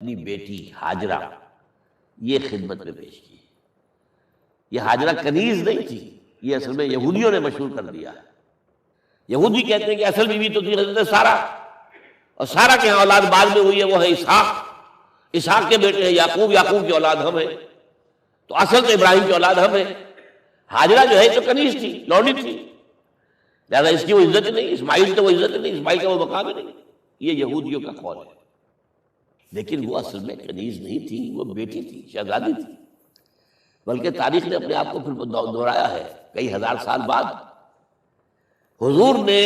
اپنی بیٹی ہاجرہ یہ خدمت میں پیش کی. یہ ہاجرہ کنیز نہیں تھی، یہ اصل میں یہودیوں نے مشہور کر دیا. یہودی کہتے ہیں کہ اصل بیوی تو تھی حضرت سارہ، اور سارہ کے ہاں اولاد بعد میں ہوئی ہے، وہ ہے اسحاق. اسحاق کے بیٹے ہیں یعقوب، یعقوب کی اولاد ہم ہیں، تو اصل تو ابراہیم کی اولاد ہم ہیں. ہاجرہ جو ہے تو کنیز تھی، لونڈی تھی، لہٰذا اس کی وہ عزت نہیں. اسماعیل تو وہ عزت نہیں، اسماعیل کا وہ مقام ہی نہیں. یہ یہودیوں کا قول ہے. لیکن وہ اصل میں کنیز نہیں تھی، وہ بیٹی تھی، شہزادی تھی. بلکہ تاریخ نے اپنے آپ کو پھر دہرایا ہے. کئی ہزار سال بعد حضور نے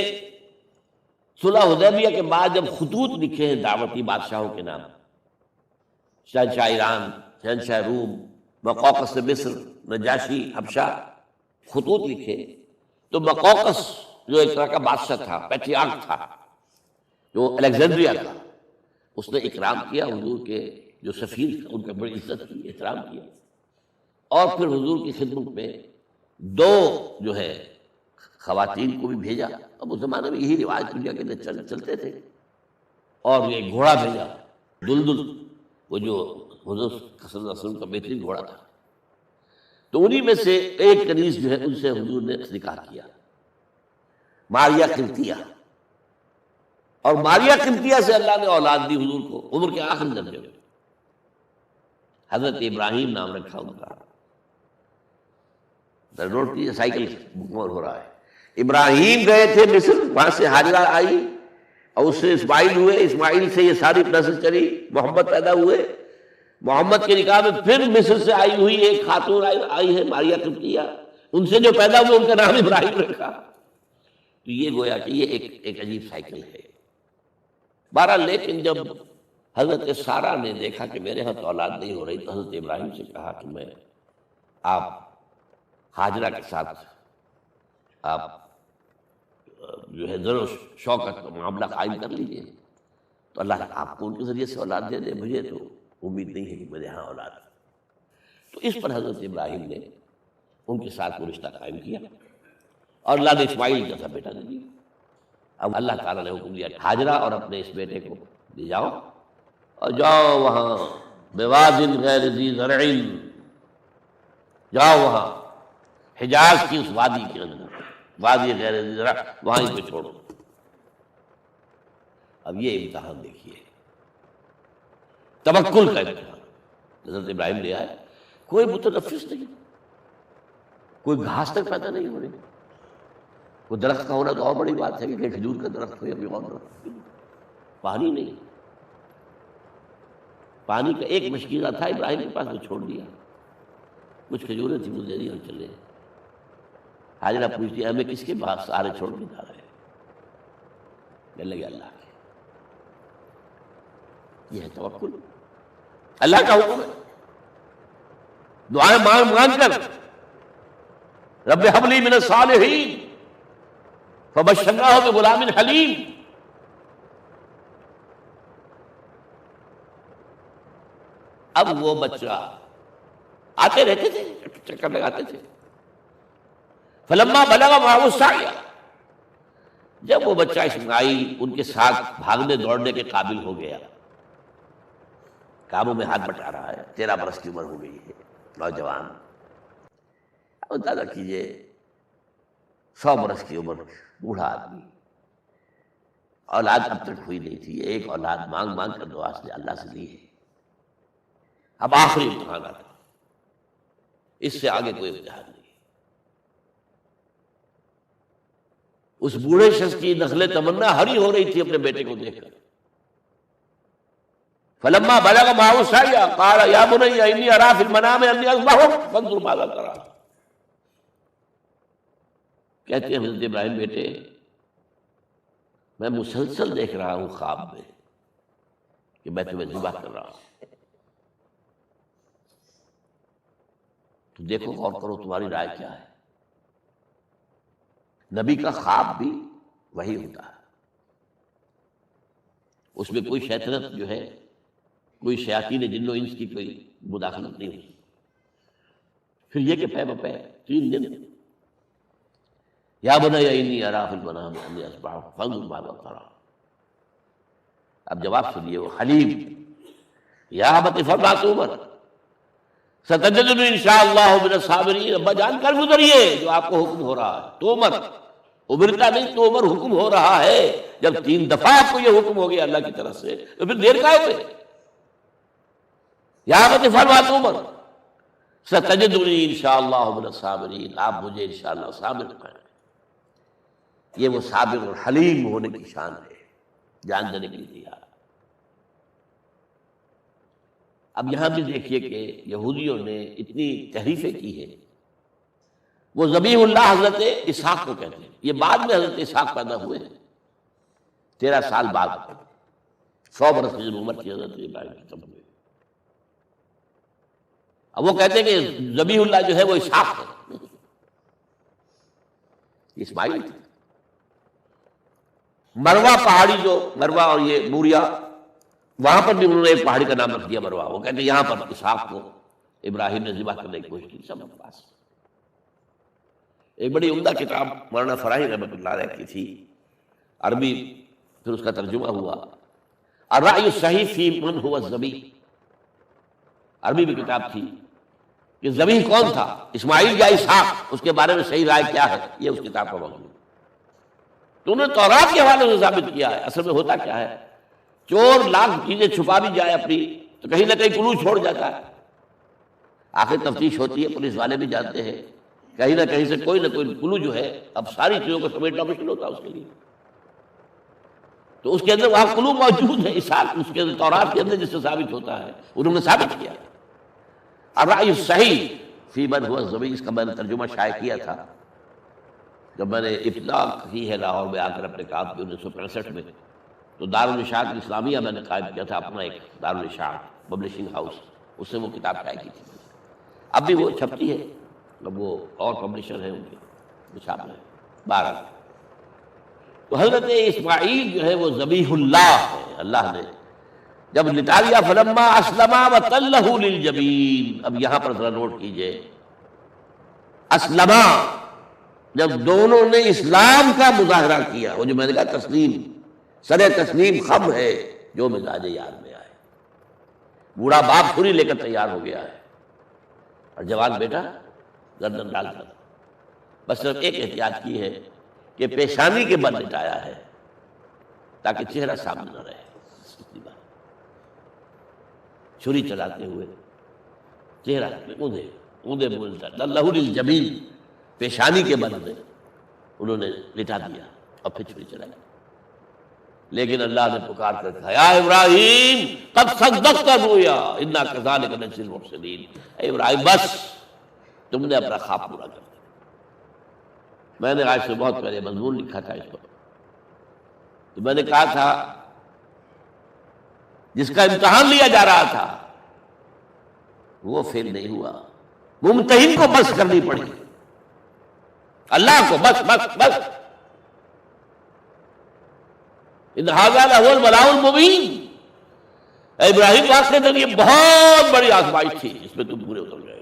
صلح حدیبیہ کے بعد جب خطوط لکھے ہیں دعوتی بادشاہوں کے نام، شہنشاہ ایران، شہنشاہ روم، مقوقس مصر، نجاشی حبشہ، خطوط لکھے، تو مقوقس جو ایک طرح کا بادشاہ تھا، پیٹریارک تھا، جو الیگزینڈریا تھا، اس نے اکرام کیا حضور کے جو سفیر تھا، ان کا بڑی عزت کی، احترام کیا. اور پھر حضور کی خدمت میں دو جو ہے خواتین کو بھی بھیجا. اب اس زمانے میں یہی رواج دنیا کے اندر چلتے تھے. اور یہ گھوڑا بھیجا، دلدل، وہ جو حضور صلی اللہ علیہ وسلم کا بہترین گھوڑا تھا. تو انہی میں سے ایک کنیز جو ہے ان سے حضور نے نکاح کیا، ماریہ قبطیہ. اور ماریہ قبطیہ سے اللہ نے اولاد دی حضور کو عمر کے آخر درجے میں. حضرت ابراہیم نام رکھا ان کا. نوٹ کیجیے، سائیکل مکمل ہو رہا ہے. ابراہیم گئے تھے مصر، وہاں سے ہاجرہ آئی، اور اس سے اسماعیل ہوئے، اسماعیل سے یہ ساری نسل چلی، محمد پیدا ہوئے. محمد کے نکاح میں پھر مصر سے آئی ہوئی ایک خاتون آئی ہے ماریہ قبطیہ، ان سے جو پیدا ہوئے ان کا نام ابراہیم رکھا. تو یہ گویا کہ یہ ایک عجیب سائیکل ہے. بہرحال لیکن جب حضرت سارہ نے دیکھا کہ میرے ہاں تو اولاد نہیں ہو رہی، تو حضرت ابراہیم سے کہا کہ میں آپ ہاجرہ کے ساتھ آپ جو ہے ذر و شوقت کا معاملہ قائم کر لیجیے، تو اللہ آپ کو ان کے ذریعے سے اولاد دے دے. مجھے تو امید نہیں ہے کہ میرے ہاں اولاد. تو اس پر حضرت ابراہیم نے ان کے ساتھ وہ رشتہ قائم کیا، اور اللہ نے اسماعیل جیسا بیٹا دے دیا. اب اللہ تعالیٰ نے حکم دیا ہاجرہ اور اپنے اس بیٹے کو لے جاؤ، اور جاؤ وہاں بواد غیر ذی زرع، جاؤ وہاں حجاز کی اس وادی کے اندر، وادی غیر ذی زرع، وہیں پہ چھوڑو. اب یہ امتحان دیکھیے، توکل کا امتحان. حضرت ابراہیم لے آئے، کوئی متنفس نہیں، کوئی گھاس تک پیدا نہیں ہو رہی. کوئی درخت کا ہونا تو اور بڑی بات ہے کہ کھجور کا درخت ہو یا کوئی اور درخت. پانی نہیں، پانی کا ایک مشکلہ تھا ابراہیم کے پاس، وہ چھوڑ دیا. کچھ کھجوریں تھیں وہ دے دی، ہم چلے. حاجرہ پوچھتی ہے ہمیں کس کے پاس سارے چھوڑ کے جا رہے ہیں؟ کہنے لگے اللہ کے. یہ ہے توکل، اللہ کا حکم ہے. دعائیں مانگ مانگ کر رب ہب لی من الصالحین فبشرناہ بغلام حلیم. اب وہ بچہ آتے رہتے تھے، چکر لگاتے تھے. فلما بلغ معه السعی، جب وہ بچہ اسماعیل ان کے ساتھ بھاگنے دوڑنے کے قابل ہو گیا، کاموں میں ہاتھ بٹا رہا ہے، 13 برس کی عمر ہو گئی ہے، نوجوان. اب اندازہ کیجیے 100 برس کی عمر، بوڑھا آدمی، اولاد اب تک ہوئی نہیں تھی. ایک اولاد مانگ مانگ کر دعا سے اللہ سے لی ہے. اب آخری امتحان آتا، اس سے آگے کوئی امتحان نہیں. اس بوڑھے شخص کی نخل تمنا ہری ہو رہی تھی اپنے بیٹے کو دیکھ کر. فلما بلغ معه السعی قال یا بنی انی اری فی المنام انی اذبحک فانظر ماذا تری. کہتے ہیں حضرت ابراہیم بیٹے، میں مسلسل دیکھ رہا ہوں خواب میں کہ میں تمہیں ذبح کر رہا ہوں. تو دیکھو غور کرو تمہاری رائے کیا ہے. نبی کا خواب بھی وہی ہوتا ہے، اس میں کوئی شیطنت جو ہے، کوئی شیاطین جن و انس کی کوئی مداخلت نہیں ہوتی. پھر یہ کہ پے بپے 3 دن یا بنی انی اری فی المنام انی اذبحک فانظر ماذا تری. اب جواب سنیے، وہ حلیم یا ابت افعل ما تؤمر ستجدنی انشاءاللہ من الصابرین، ابا جان کر گزریے جو آپ کو حکم ہو رہا ہے. تومر امرتا نہیں، تومر حکم ہو رہا ہے. جب 3 دفعہ آپ کو یہ حکم ہو گیا اللہ کی طرف سے تو پھر دیر کائے ہوئے؟ یا ابت افعل ما تؤمر ستجدنی انشاءاللہ من الصابرین، آپ مجھے انشاءاللہ صابر پائیں گے. یہ وہ صابر اور حلیم ہونے کی شان ہے، جان دینے کے لیے تیار. اب یہاں بھی دیکھیے کہ یہودیوں نے اتنی تحریفیں کی ہیں. وہ ذبیح اللہ حضرت اسحاق کو کہتے ہیں. یہ بعد میں حضرت اسحاق پیدا ہوئے ہیں، 13 سال بعد، 100 برس کی جب عمر تھی حضرت ابراہیم کی تب ہوئے. اب وہ کہتے ہیں کہ ذبیح اللہ جو ہے وہ اسحاق ہے، اسماعیل تھے. مروہ پہاڑی جو مروہ اور یہ موریا، وہاں پر بھی انہوں نے ایک پہاڑی کا نام رکھ دیا مروہ. وہ کہتے ہیں یہاں پر اسحاق کو ابراہیم نے ذبح کرنے کی کوشش کی. سب کے پاس ایک بڑی عمدہ کتاب مولانا فراہی رحمۃ اللہ علیہ کی تھی، عربی، پھر اس کا ترجمہ ہوا الرأی الصحیح فی من هو الذبیح. عربی میں کتاب تھی کہ ذبیح کون تھا، اسماعیل یا اسحاق، اس کے بارے میں صحیح رائے کیا ہے. یہ اس کتاب کا موضوع. تو انہوں نے تورات کے حوالے سے ثابت کیا ہے. اصل میں ہوتا کیا ہے، چور لاکھ چیزیں چھپا بھی جائے اپنی تو کہیں نہ کہیں کلو چھوڑ جاتا ہے. آخر تفتیش ہوتی ہے، پولیس والے بھی جانتے ہیں، کہیں نہ کہیں سے کوئی نہ کوئی کلو جو ہے، اب ساری چیزوں کو سمیٹنا مشکل ہوتا ہے اس کے لیے. تو اس کے اندر وہاں کلو موجود ہے، اسحاق اس کے اندر تورات کے اندر جس سے ثابت ہوتا ہے، انہوں نے ثابت کیا. الرأی الصحیح فی من هو الذبیح، اس کا میں نے ترجمہ شائع کیا تھا جب میں نے ابتدا کی ہے لاہور میں آ کر اپنے کام کی 1965 میں. تو دارالاشاعت الاسلامیہ میں نے قائم کیا تھا اپنا ایک دارالاشاعت پبلشنگ ہاؤس، اس سے وہ کتاب شائع کی تھی. اب بھی وہ چھپتی ہے، اب وہ اور پبلشر ہیں ان کے چھاپ رہے ہیں. 12 تو حضرت اسماعیل جو ہے وہ ذبیح اللہ ہے. اللہ نے جب لٹا دیا فلما اسلما وتلہ للجبین. اب یہاں پر ذرا نوٹ کیجئے، اسلما، جب دونوں نے اسلام کا مظاہرہ کیا، وہ جو میں نے کہا تسلیم، سر تسلیم خم ہے جو مزاج یار میں آئے. بوڑھا باپ چھری لے کر تیار ہو گیا ہے اور جوان بیٹا گردن ڈال کر بس صرف ایک احتیاط کی ہے کہ پیشانی کے بل لٹایا ہے تاکہ چہرہ سامنے نہ رہے. چھری چلاتے ہوئے چہرہ اوندا بولتا لہو للجبین، پیشانی کے بل میں انہوں نے لٹا دیا اور پھر چھری چلائی. لیکن اللہ نے پکار کر کہا یا ابراہیم قد صدقت الرؤیا انا کذلک نجزی المحسنین. اے ابراہیم بس تم نے اپنا خواب پورا کر دیا. میں نے آج سے بہت پہلے مضمون لکھا تھا اس پر، تو میں نے کہا تھا جس کا امتحان لیا جا رہا تھا وہ فیل نہیں ہوا، ممتحن کو بس کرنی پڑی، اللہ کو بس بس بس. ان ھذا لہو البلاء المبین. اے ابراہیم واقعہ یہ بہت بڑی آزمائش تھی، اس میں تم پورے اتر گئے.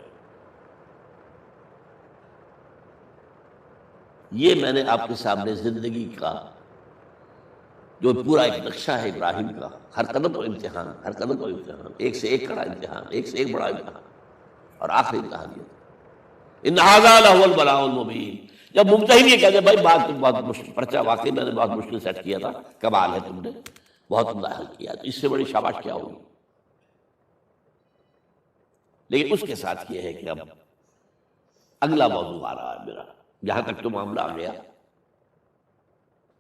یہ میں نے آپ کے سامنے زندگی کا جو پورا ایک نقشہ ہے ابراہیم کا، ہر قدم پر امتحان، ہر قدم پر امتحان، ایک سے ایک کڑا امتحان، ایک سے ایک بڑا امتحان، اور آخری امتحان یہ ان ھذا لہو البلاء المبین. جب ممتحن یہ کہتے ہیں بھائی بات تو بہت مشکل، پرچہ واقعی میں نے بہت مشکل سیٹ کیا تھا، کمال ہے تم نے بہت عمدہ حل کیا، تو اس سے بڑی شاباش کیا ہوگی. لیکن اس کے ساتھ یہ ہے کہ اب اگلا موضوع آ رہا ہے میرا، جہاں تک تو معاملہ آ گیا،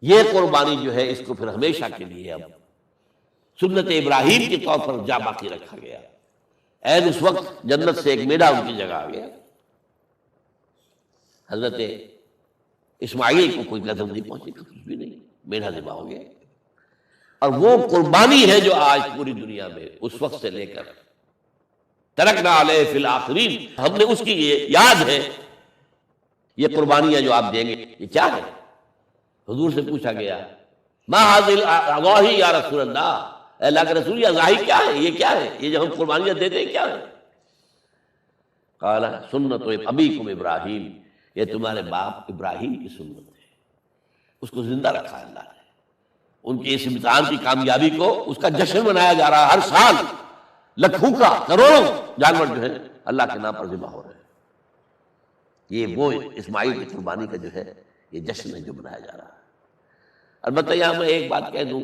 یہ قربانی جو ہے اس کو پھر ہمیشہ کے لیے اب سنت ابراہیم کے طور پر جا باقی رکھا گیا. عین اس وقت جنت سے ایک میڈا ان کی جگہ آ گیا. حضرت اسماعیل کو کوئی قدم نہیں پہنچی، کچھ بھی نہیں، میڈا ذبح ہو گیا. اور وہ قربانی ہے جو آج پوری دنیا میں اس وقت سے لے کر ترکنا علیہ فی الآخرین، ہم نے اس کی یہ یاد ہے. یہ قربانیاں جو آپ دیں گے یہ کیا ہے؟ حضور سے پوچھا گیا ما ھذل اضاحی یا رسول اللہ، اے اللہ کے رسول یہ اضاحی کیا ہے، یہ کیا ہے، یہ جو ہم قربانیاں دیتے ہیں کیا ہے؟ قال سنت ابیکم ابراہیم، یہ تمہارے باپ ابراہیم کی سنت ہے. اس کو زندہ رکھا ہے اللہ نے. ان کے اس امتحان کی کامیابی کو، اس کا جشن منایا جا رہا ہے ہر سال. لاکھوں کا کروڑوں جانور جو ہے اللہ کے نام پر ذبح ہو رہے ہیں. یہ وہ اسماعیل کی قربانی کا جو ہے یہ جشن ہے جو منایا جا رہا ہے. البتہ یہاں میں ایک بات کہہ دوں،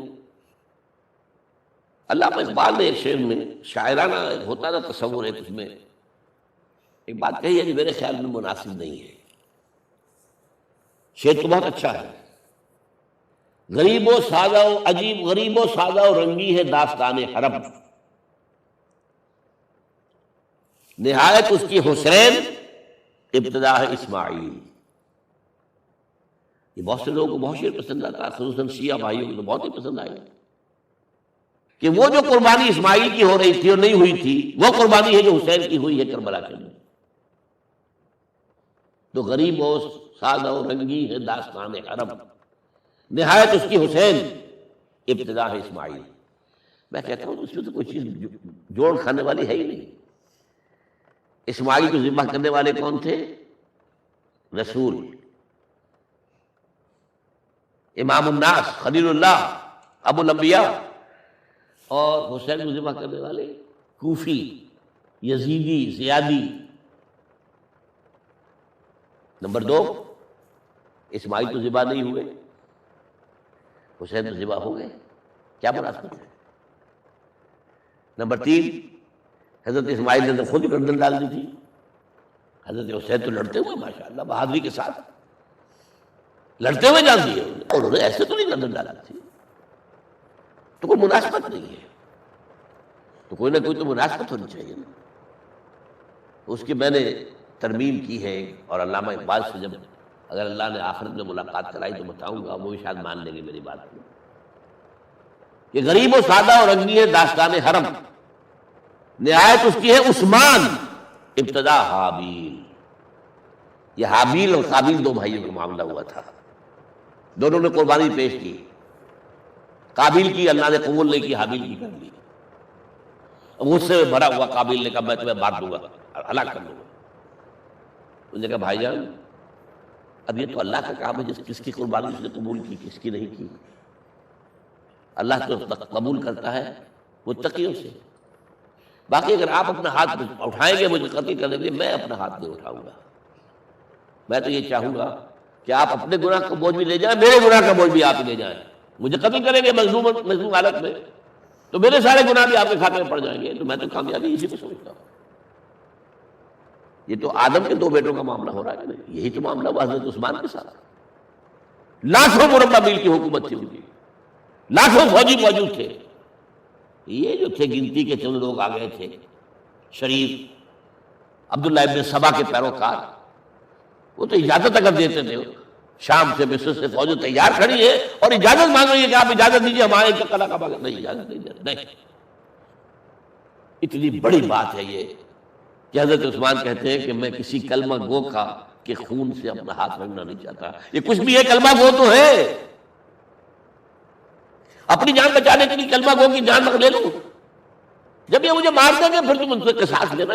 علامہ اقبال نے ایک شعر میں شاعرانہ ہوتا نا تصور ہے، اس میں ایک بات کہی ہے جو میرے خیال میں مناسب نہیں ہے. شعر تو بہت اچھا ہے. غریب و سادہ و عجیب، غریب و سادہ و رنگی ہے داستان حرم، نہایت اس کی حسین ابتدا ہے اسماعیل. یہ بہت سے لوگوں کو بہت شعر پسند آتا ہے، خصوصاً شیعہ بھائیوں کو تو بہت ہی پسند آئے کہ وہ جو قربانی اسماعیل کی ہو رہی تھی اور نہیں ہوئی تھی وہ قربانی ہے جو حسین کی ہوئی ہے کربلا کے اندر. تو غریب و سادہ و رنگی ہے داستان حرم، نہایت اس کی حسین ابتدا ہے اسماعیل. میں کہتا ہوں اس میں تو کوئی چیز جوڑ کھانے والی ہے ہی نہیں. اسماعیل کو ذبح کرنے والے کون تھے؟ رسول، امام الناس، خلیل اللہ، ابو الانبیاء. اور حسین کو ذبح کرنے والے کوفی، یزیدی، زیادی. نمبر 2، اسماعیل تو ذبح نہیں ہوئے، حسین تو ذبح ہو گئے. کیا مناسبت ہے؟ نمبر 3، حضرت اسماعیل نے خود ہی گردن ڈال دی تھی. حضرت حسین تو لڑتے ہوئے ماشاءاللہ بہادری کے ساتھ لڑتے ہوئے جان دیے، اور انہوں نے ایسے تو نہیں گردن ڈالا تھی. تو کوئی مناسبت نہیں ہے. تو کوئی نہ کوئی تو مناسبت ہونی چاہیے نا. اس کی میں نے ترمیم کی ہے، اور علامہ اقبال سے جب اگر اللہ نے آخرت میں ملاقات کرائی تو بتاؤں گا، وہ بھی شاید مان لیں گے میری بات کو. کہ غریب و سادہ اور رنگی ہے داستان حرم، نہایت اس کی ہے عثمان ابتدا حابیل. یہ حابیل اور قابیل دو بھائیوں کا معاملہ ہوا تھا، دونوں نے قربانی پیش کی. قابیل کی اللہ نے قبول نہیں کی، حابیل کی کر لی. غصے میں بھرا ہوا قابیل نے کہا میں تمہیں مار دوں گا، ہلاک کر دوں گا. اس نے کہا بھائی جان اب یہ تو اللہ کا کام ہے، کس کی قربانی اس نے قبول کی، کس کی نہیں کی. اللہ تو قبول کرتا ہے متقیوں سے. باقی اگر آپ اپنا ہاتھ اٹھائیں گے مجھے قتل کرنے کے لیے، میں اپنا ہاتھ نہیں اٹھاؤں گا. میں تو یہ چاہوں گا کہ آپ اپنے گناہ کا بوجھ بھی لے جائیں، میرے گناہ کا بوجھ بھی آپ ہی لے جائیں. مجھے قتل کریں گے مظلوم حالت میں تو میرے سارے گناہ بھی آپ کے کھاتے میں پڑ جائیں گے. تو میں تو کامیابی اسی کو سمجھتا ہوں. یہ تو آدم کے 2 بیٹوں کا معاملہ ہو رہا ہے کہ نہیں؟ یہی تو معاملہ ہوا حضرت عثمان کے ساتھ. لاکھوں مربع میل کی حکومت تھی ان کی، لاکھوں فوجی موجود تھے. یہ جو تھے گنتی کے چند لوگ آ گئے تھے شریف، عبداللہ ابن سبا کے پیروکار، وہ تو اجازت اگر دیتے تھے شام سے مصر سے فوج تیار کھڑی ہے اور اجازت مانگ رہی ہے کہ آپ اجازت دیجیے ہمارے قلعہ کا باغ. نہیں، اجازت نہیں دے. نہیں، اتنی بڑی بات ہے یہ کہ حضرت عثمان کہتے ہیں کہ میں کسی کلمہ گو کا کے خون سے اپنا ہاتھ رنگنا نہیں چاہتا. یہ کچھ بھی ہے، کلمہ گو تو ہے. اپنی جان بچانے کے لیے کلمہ گو کی جان لے لوں. جب یہ مجھے مار دیں گے پھر تم ان سے قصاص لینا.